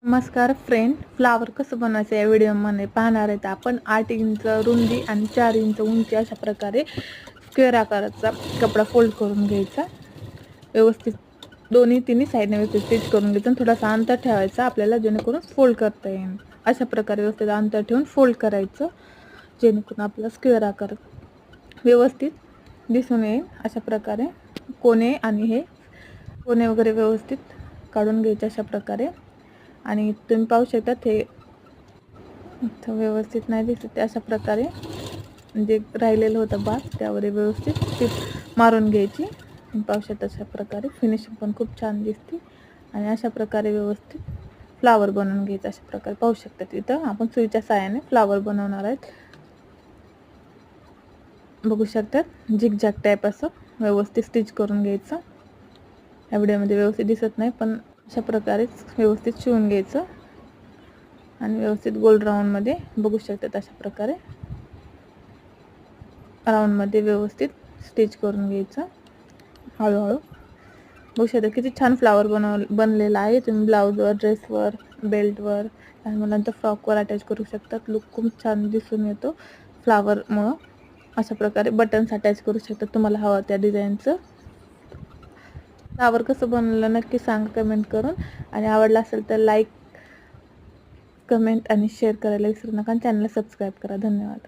नमस्कार friend, flower कसं बनवायचं या व्हिडिओमध्ये पाहणार आहेत आपण। 8 इंच रुंदी आणि 4 इंच उंची अशा प्रकारे स्क्वेअर आकाराचा कपडा फोल्ड करून घ्यायचा। व्यवस्थित दोन्ही तिन्ही साईडने व्यवस्थित स्टिच करून घ्यायचं आणि थोडासा अंतर ठेवायचा आपल्याला, जेणेकरून फोल्ड करता येईल। अशा प्रकारे व्यवस्थित अंतर ठेवून फोल्ड करायचं, जेणेकरून आपला स्क्वेअर आकार व्यवस्थित दिसून येईल। अशा प्रकारे कोने आणि हे कोने वगैरे व्यवस्थित काढून घ्यायचे अशा प्रकारे। आणि तुम्ही पाहू शकता हे व्यवस्थित नाही दिसत, अशा प्रकारे जे राहिलेलं होतं भाग त्यावर व्यवस्थित टिप मारून घ्यायची। पाहू शकता अशा प्रकारे फिनिशिंग पण खूप छान दिसते। आणि अशा प्रकारे व्यवस्थित फ्लावर बनवून घ्यायचं। अशा प्रकारे पाहू शकता इथं आपण सुईच्या साहाय्याने फ्लावर बनवणार आहेत। बघू शकता झिगझॅग टाइप असं व्यवस्थित स्टिच करून घ्यायचं। या व्हिडिओमध्ये व्यवस्थित दिसत नाही, पण अशा प्रकारे व्यवस्थित शिवून घ्यायचं आणि व्यवस्थित गोल राऊंड मध्ये बघू शकता अशा प्रकारे राऊंड मध्ये व्यवस्थित स्टिच करून घ्यायचं हळूहळू। बघू शकता किती छान फ्लावर बनलेला आहे। तुम्ही ब्लाउजवर, ड्रेसवर, बेल्टवर, लहान मुलांच्या फ्रॉकवर अटॅच करू शकता। लुक खूप छान दिसून येतो फ्लावरमुळं। अशा प्रकारे बटन्स अटॅच करू शकता तुम्हाला हवं त्या डिझाईनचं। फ्लावर कसं बनवलं नक्की सांगा कमेंट करून, आणि आवडलं असेल तर लाईक, कमेंट आणि शेअर करायला विसरू नका। चॅनलला सबस्क्राईब करा। धन्यवाद।